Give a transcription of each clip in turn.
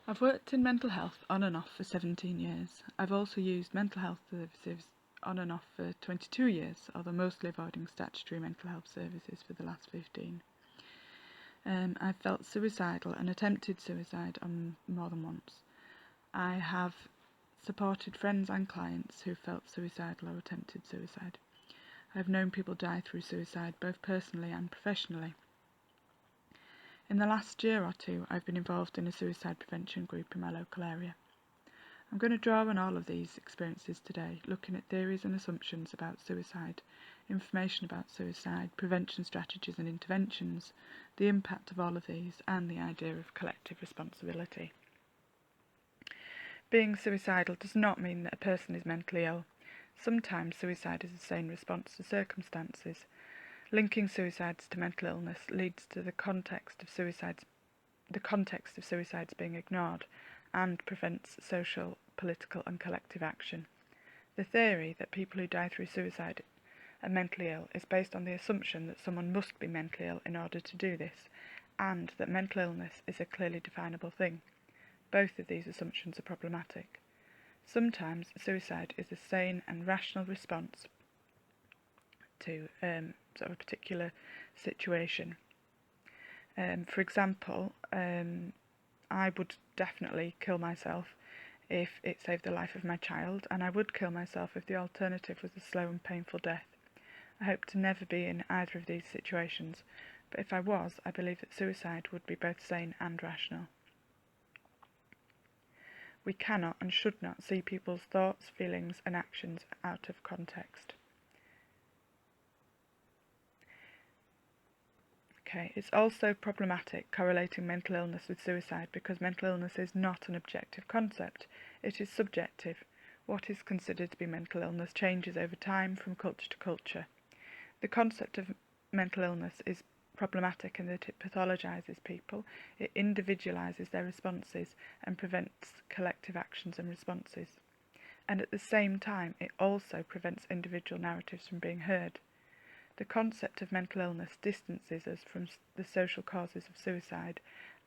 I've worked in mental health on and off for 17 years. I've also used mental health services on and off for 22 years, although mostly avoiding statutory mental health services for the last 15. I've felt suicidal and attempted suicide on more than once. I have supported friends and clients who felt suicidal or attempted suicide. I've known people die through suicide, both personally and professionally. In the last year or two, I've been involved in a suicide prevention group in my local area. I'm going to draw on all of these experiences today, looking at theories and assumptions about suicide, information about suicide, prevention strategies and interventions, the impact of all of these, and the idea of collective responsibility. Being suicidal does not mean that a person is mentally ill. Sometimes suicide is a sane response to circumstances. Linking suicides to mental illness leads to the context of suicides being ignored and prevents social, political and collective action. The theory that people who die through suicide are mentally ill is based on the assumption that someone must be mentally ill in order to do this, and that mental illness is a clearly definable thing. Both of these assumptions are problematic. Sometimes suicide is a sane and rational response to a particular situation. For example, I would definitely kill myself if it saved the life of my child, and I would kill myself if the alternative was a slow and painful death. I hope to never be in either of these situations, but if I was, I believe that suicide would be both sane and rational. We cannot and should not see people's thoughts, feelings and actions out of context. It's also problematic correlating mental illness with suicide because mental illness is not an objective concept. It is subjective. What is considered to be mental illness changes over time from culture to culture. The concept of mental illness is problematic in that it pathologizes people, it individualizes their responses and prevents collective actions and responses. And at the same time, it also prevents individual narratives from being heard. The concept of mental illness distances us from the social causes of suicide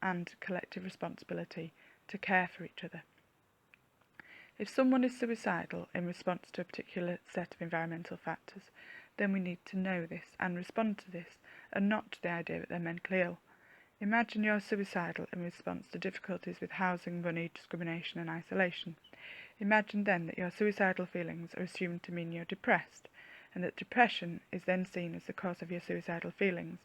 and collective responsibility to care for each other. If someone is suicidal in response to a particular set of environmental factors, then we need to know this and respond to this, and not to the idea that they're mentally ill. Imagine you're suicidal in response to difficulties with housing, money, discrimination and isolation. Imagine then that your suicidal feelings are assumed to mean you're depressed, and that depression is then seen as the cause of your suicidal feelings.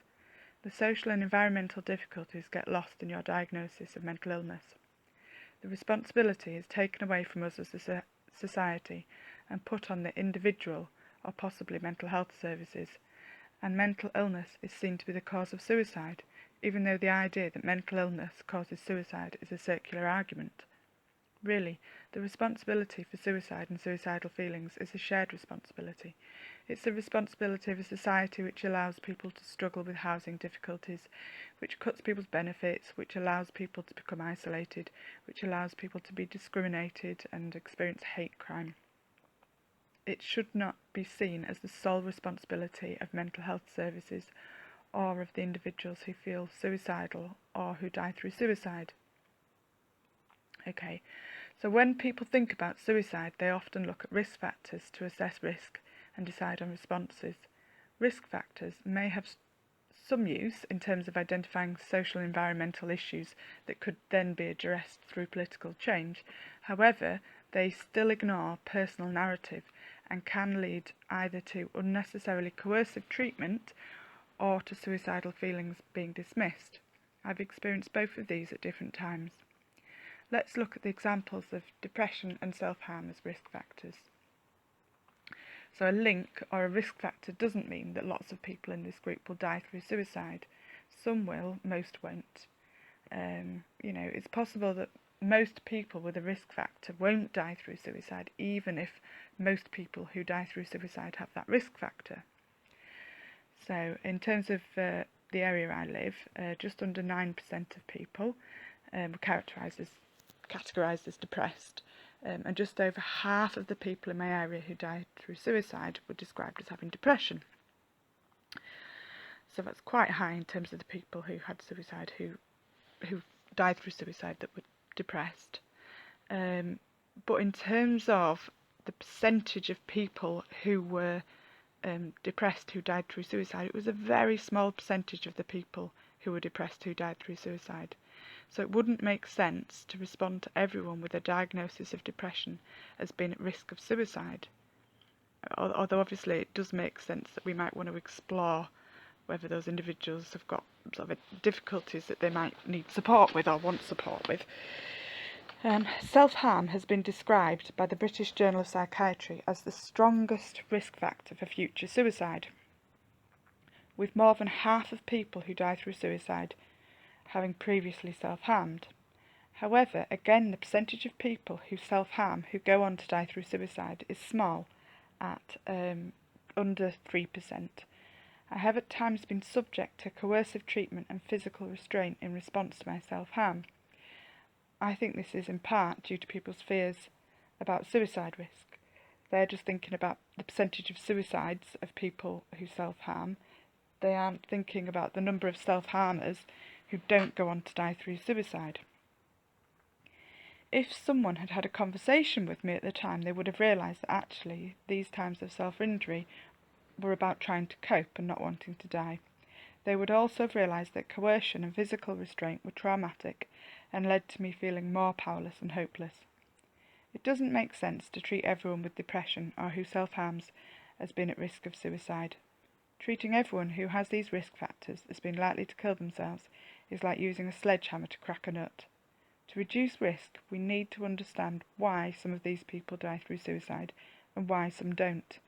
The social and environmental difficulties get lost in your diagnosis of mental illness. The responsibility is taken away from us as a society and put on the individual or possibly mental health services, and mental illness is seen to be the cause of suicide, even though the idea that mental illness causes suicide is a circular argument. Really, the responsibility for suicide and suicidal feelings is a shared responsibility. It's the responsibility of a society which allows people to struggle with housing difficulties, which cuts people's benefits, which allows people to become isolated, which allows people to be discriminated and experience hate crime. It should not be seen as the sole responsibility of mental health services or of the individuals who feel suicidal or who die through suicide. So when people think about suicide, they often look at risk factors to assess risk and decide on responses. Risk factors may have some use in terms of identifying social and environmental issues that could then be addressed through political change. However, they still ignore personal narrative and can lead either to unnecessarily coercive treatment or to suicidal feelings being dismissed. I've experienced both of these at different times. Let's look at the examples of depression and self-harm as risk factors. So a link or a risk factor doesn't mean that lots of people in this group will die through suicide. Some will, most won't. It's possible that most people with a risk factor won't die through suicide, even if most people who die through suicide have that risk factor. So in terms of the area I live, just under 9% of people were categorised as depressed, and just over half of the people in my area who died through suicide were described as having depression. So that's quite high in terms of the people who had suicide, who died through suicide that were depressed. But in terms of the percentage of people who were depressed who died through suicide, it was a very small percentage of the people who were depressed who died through suicide. So it wouldn't make sense to respond to everyone with a diagnosis of depression as being at risk of suicide. Although obviously it does make sense that we might want to explore whether those individuals have got sort of difficulties that they might need support with or want support with. Self-harm has been described by the British Journal of Psychiatry as the strongest risk factor for future suicide, with more than half of people who die through suicide having previously self-harmed. However, again, the percentage of people who self-harm who go on to die through suicide is small, at under 3%. I have at times been subject to coercive treatment and physical restraint in response to my self-harm. I think this is in part due to people's fears about suicide risk. They're just thinking about the percentage of suicides of people who self-harm. They aren't thinking about the number of self-harmers who don't go on to die through suicide. If someone had had a conversation with me at the time, they would have realised that actually these times of self-injury were about trying to cope and not wanting to die. They would also have realised that coercion and physical restraint were traumatic and led to me feeling more powerless and hopeless. It doesn't make sense to treat everyone with depression or who self-harms as being at risk of suicide. Treating everyone who has these risk factors as being likely to kill themselves is like using a sledgehammer to crack a nut. To reduce risk, we need to understand why some of these people die through suicide and why some don't.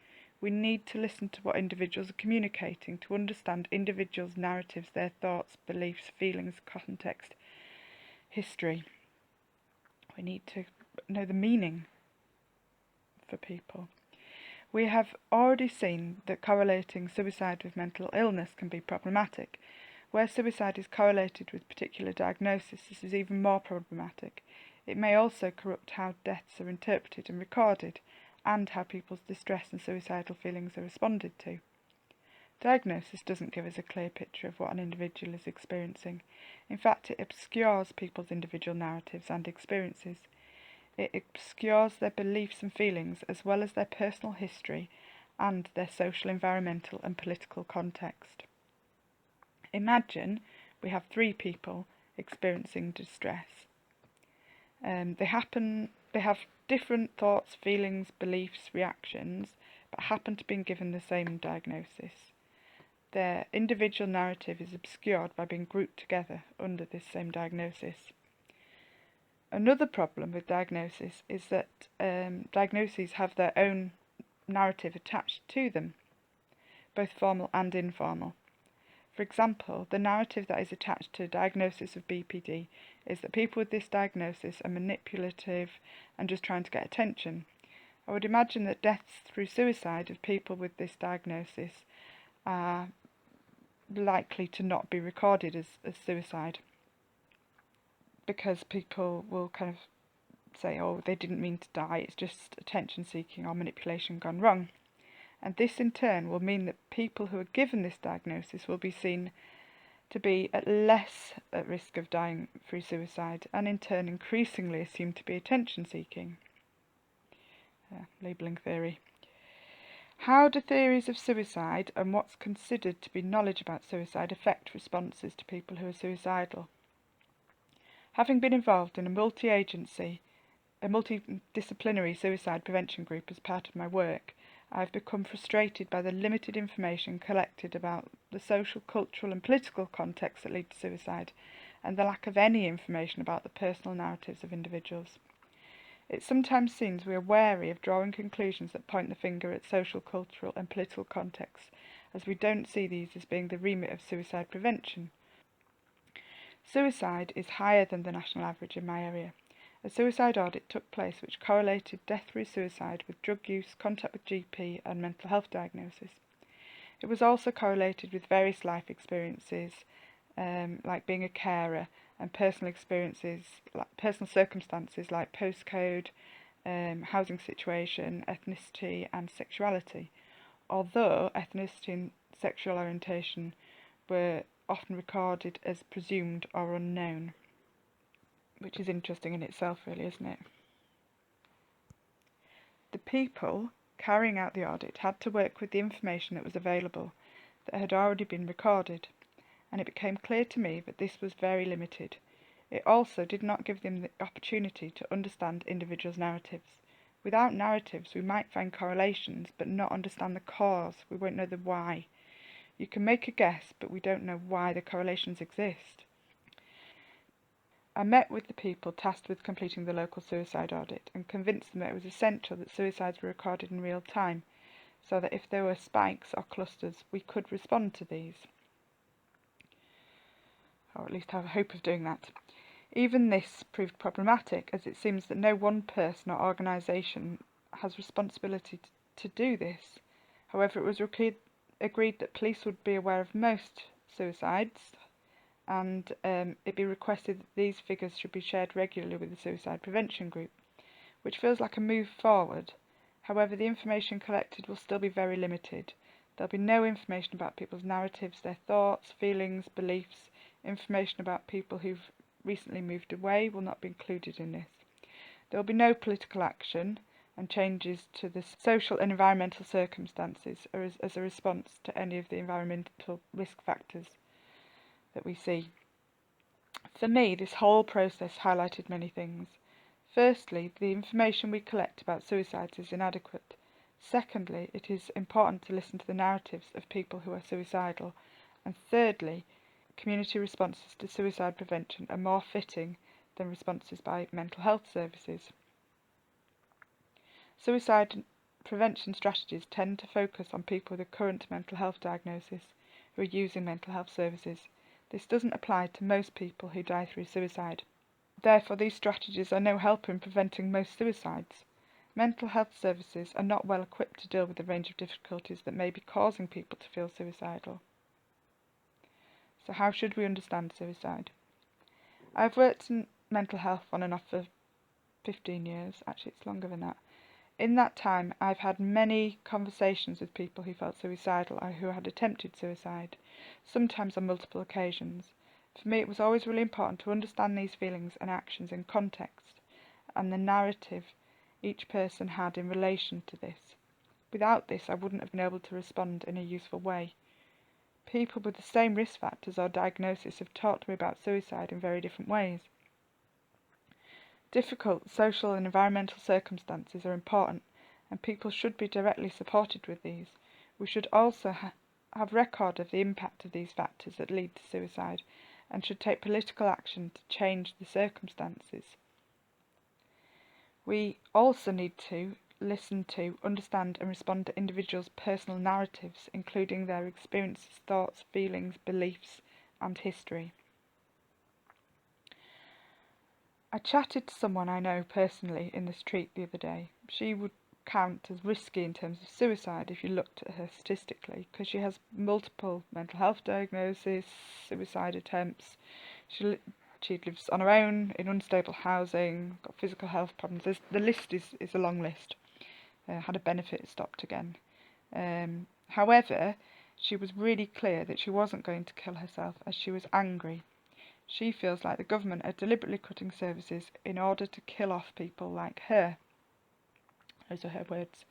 We need to listen to what individuals are communicating, to understand individuals' narratives, their thoughts, beliefs, feelings, context, history. We need to know the meaning for people. We have already seen that correlating suicide with mental illness can be problematic. Where suicide is correlated with particular diagnosis, this is even more problematic. It may also corrupt how deaths are interpreted and recorded, and how people's distress and suicidal feelings are responded to. Diagnosis doesn't give us a clear picture of what an individual is experiencing. In fact, it obscures people's individual narratives and experiences. It obscures their beliefs and feelings, as well as their personal history and their social, environmental and political context. Imagine we have 3 people experiencing distress. They have different thoughts, feelings, beliefs, reactions, but happen to be given the same diagnosis. Their individual narrative is obscured by being grouped together under this same diagnosis. Another problem with diagnosis is that diagnoses have their own narrative attached to them, both formal and informal. For example, the narrative that is attached to a diagnosis of BPD is that people with this diagnosis are manipulative and just trying to get attention. I would imagine that deaths through suicide of people with this diagnosis are likely to not be recorded as suicide, because people will kind of say, oh, they didn't mean to die, it's just attention seeking or manipulation gone wrong. And this in turn will mean that people who are given this diagnosis will be seen to be less at risk of dying through suicide, and in turn increasingly assumed to be attention seeking. Labelling theory. How do theories of suicide and what's considered to be knowledge about suicide affect responses to people who are suicidal? Having been involved in a multi-agency, a multidisciplinary suicide prevention group as part of my work, I have become frustrated by the limited information collected about the social, cultural and political contexts that lead to suicide, and the lack of any information about the personal narratives of individuals. It sometimes seems we are wary of drawing conclusions that point the finger at social, cultural and political contexts, as we don't see these as being the remit of suicide prevention. Suicide is higher than the national average in my area. A suicide audit took place which correlated death through suicide with drug use, contact with GP and mental health diagnosis. It was also correlated with various life experiences, like being a carer, and personal experiences, personal circumstances like postcode, housing situation, ethnicity and sexuality, although ethnicity and sexual orientation were often recorded as presumed or unknown. which is interesting in itself, really, isn't it? The people carrying out the audit had to work with the information that was available that had already been recorded, and it became clear to me that this was very limited. It also did not give them the opportunity to understand individuals' narratives. Without narratives, we might find correlations, but not understand the cause. We won't know the why. You can make a guess, but we don't know why the correlations exist. I met with the people tasked with completing the local suicide audit and convinced them that it was essential that suicides were recorded in real time, so that if there were spikes or clusters, we could respond to these. Or at least have a hope of doing that. Even this proved problematic, as it seems that no one person or organisation has responsibility to do this. However, it was agreed that police would be aware of most suicides, and it be requested that these figures should be shared regularly with the suicide prevention group, which feels like a move forward. However, the information collected will still be very limited. There'll be no information about people's narratives, their thoughts, feelings, beliefs. Information about people who've recently moved away will not be included in this. There will be no political action and changes to the social and environmental circumstances as a response to any of the environmental risk factors that we see. For me, this whole process highlighted many things. Firstly, the information we collect about suicides is inadequate. Secondly, it is important to listen to the narratives of people who are suicidal. And thirdly, community responses to suicide prevention are more fitting than responses by mental health services. Suicide prevention strategies tend to focus on people with a current mental health diagnosis who are using mental health services. This doesn't apply to most people who die through suicide. Therefore, these strategies are no help in preventing most suicides. Mental health services are not well equipped to deal with the range of difficulties that may be causing people to feel suicidal. So how should we understand suicide? I've worked in mental health on and off for 15 years. Actually, it's longer than that. In that time, I've had many conversations with people who felt suicidal or who had attempted suicide, sometimes on multiple occasions. For me, it was always really important to understand these feelings and actions in context and the narrative each person had in relation to this. Without this, I wouldn't have been able to respond in a useful way. People with the same risk factors or diagnosis have talked to me about suicide in very different ways. Difficult social and environmental circumstances are important, and people should be directly supported with these. We should also have record of the impact of these factors that lead to suicide, and should take political action to change the circumstances. We also need to listen to, understand and respond to individuals' personal narratives, including their experiences, thoughts, feelings, beliefs and history. I chatted to someone I know personally in the street the other day. She would count as risky in terms of suicide if you looked at her statistically, because she has multiple mental health diagnoses, suicide attempts. She lives on her own, in unstable housing, got physical health problems. The list is a long list. Had a benefit stopped again. However, she was really clear that she wasn't going to kill herself as she was angry. She feels like the government are deliberately cutting services in order to kill off people like her. Those are her words.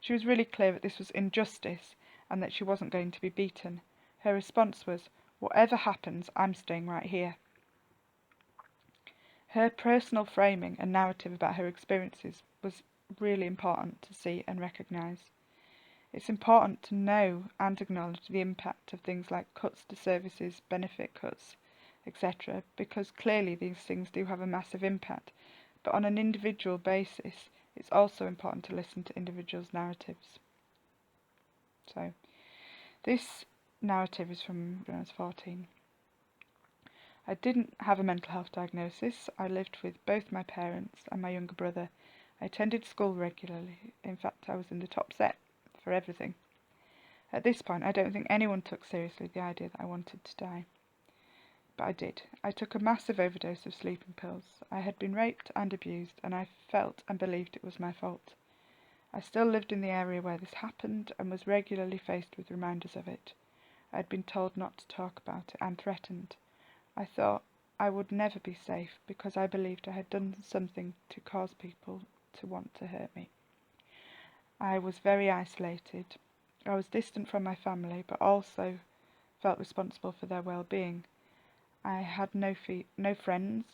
She was really clear that this was injustice and that she wasn't going to be beaten. Her response was, "Whatever happens, I'm staying right here." Her personal framing and narrative about her experiences was really important to see and recognise. It's important to know and acknowledge the impact of things like cuts to services, benefit cuts, etc., because clearly these things do have a massive impact, but on an individual basis it's also important to listen to individuals' narratives. So this narrative is from when I was 14. I didn't have a mental health diagnosis. I lived with both my parents and my younger brother. I attended school regularly. In fact, I was in the top set for everything. At this point, I don't think anyone took seriously the idea that I wanted to die. But I did. I took a massive overdose of sleeping pills. I had been raped and abused, and I felt and believed it was my fault. I still lived in the area where this happened and was regularly faced with reminders of it. I had been told not to talk about it and threatened. I thought, I would never be safe because I believed I had done something to cause people to want to hurt me. I was very isolated. I was distant from my family, but also felt responsible for their well-being. I had no friends,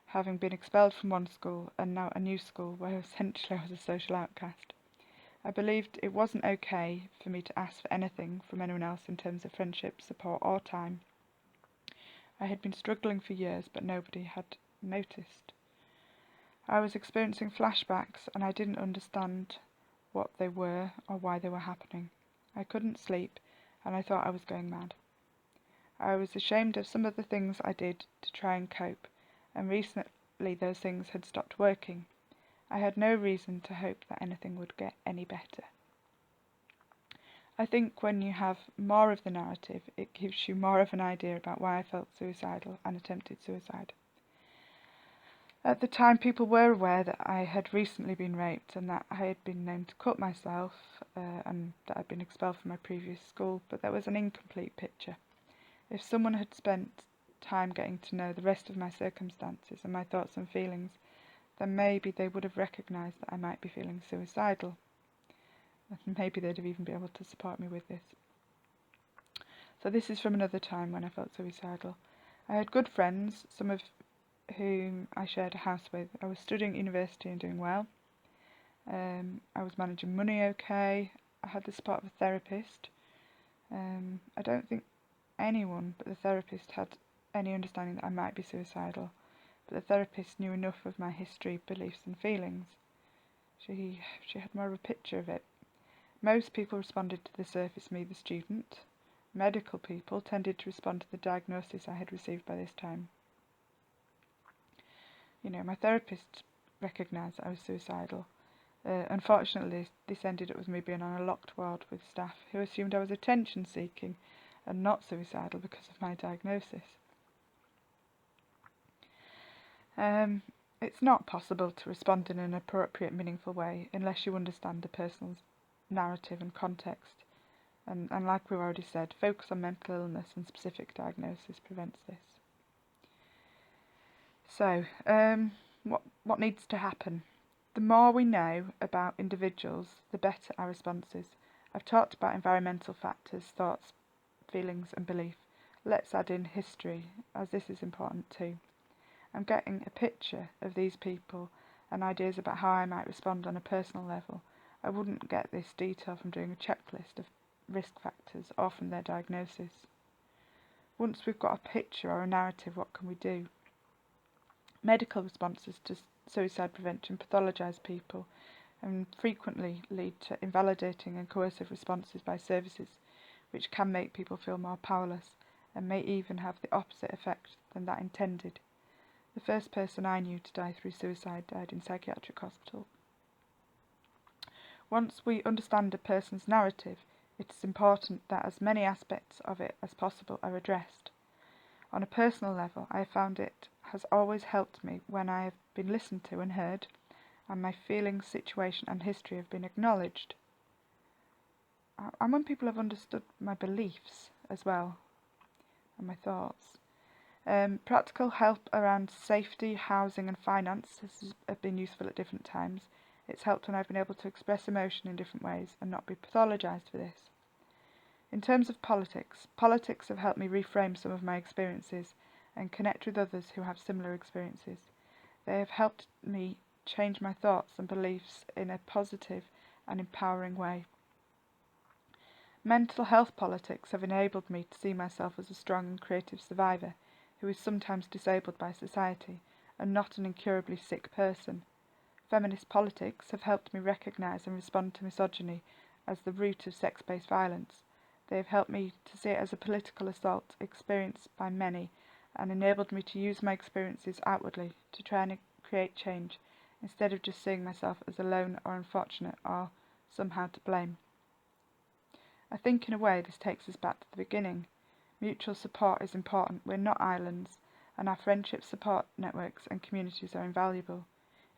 having been expelled from one school and now a new school where essentially I was a social outcast. I believed it wasn't okay for me to ask for anything from anyone else in terms of friendship, support or time. I had been struggling for years, but nobody had noticed. I was experiencing flashbacks and I didn't understand what they were or why they were happening. I couldn't sleep and I thought I was going mad. I was ashamed of some of the things I did to try and cope, and recently those things had stopped working. I had no reason to hope that anything would get any better. I think when you have more of the narrative, it gives you more of an idea about why I felt suicidal and attempted suicide. At the time, people were aware that I had recently been raped and that I had been known to cut myself and that I'd been expelled from my previous school, but that was an incomplete picture. If someone had spent time getting to know the rest of my circumstances and my thoughts and feelings, then maybe they would have recognised that I might be feeling suicidal. And maybe they'd have even been able to support me with this. So this is from another time when I felt suicidal. I had good friends, some of whom I shared a house with. I was studying at university and doing well. I was managing money okay. I had the support of a therapist. I don't think anyone but the therapist had any understanding that I might be suicidal, but the therapist knew enough of my history, beliefs and feelings. She had more of a picture of it. Most people responded to the surface me, the student. Medical people tended to respond to the diagnosis I had received by this time. My therapist recognised that I was suicidal. Unfortunately, this ended up with me being on a locked ward with staff who assumed I was attention-seeking and not suicidal because of my diagnosis. It's not possible to respond in an appropriate, meaningful way unless you understand the person's narrative and context. And like we've already said, focus on mental illness and specific diagnosis prevents this. So, what needs to happen? The more we know about individuals, the better our responses. I've talked about environmental factors, thoughts, feelings and belief. Let's add in history, as this is important too. I'm getting a picture of these people and ideas about how I might respond on a personal level. I wouldn't get this detail from doing a checklist of risk factors or from their diagnosis. Once we've got a picture or a narrative, what can we do? Medical responses to suicide prevention pathologise people and frequently lead to invalidating and coercive responses by services, which can make people feel more powerless and may even have the opposite effect than that intended. The first person I knew to die through suicide died in psychiatric hospital. Once we understand a person's narrative, it is important that as many aspects of it as possible are addressed. On a personal level, I have found it has always helped me when I have been listened to and heard, and my feelings, situation and history have been acknowledged. And when people have understood my beliefs as well, and my thoughts. Practical help around safety, housing and finance has been useful at different times. It's helped when I've been able to express emotion in different ways and not be pathologised for this. In terms of politics have helped me reframe some of my experiences and connect with others who have similar experiences. They have helped me change my thoughts and beliefs in a positive and empowering way. Mental health politics have enabled me to see myself as a strong and creative survivor who is sometimes disabled by society and not an incurably sick person. Feminist politics have helped me recognise and respond to misogyny as the root of sex-based violence. They have helped me to see it as a political assault experienced by many and enabled me to use my experiences outwardly to try and create change instead of just seeing myself as alone or unfortunate or somehow to blame. I think in a way this takes us back to the beginning. Mutual support is important. We're not islands, and our friendship support networks and communities are invaluable.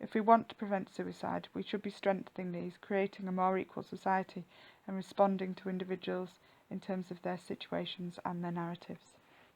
If we want to prevent suicide, we should be strengthening these, creating a more equal society and responding to individuals in terms of their situations and their narratives.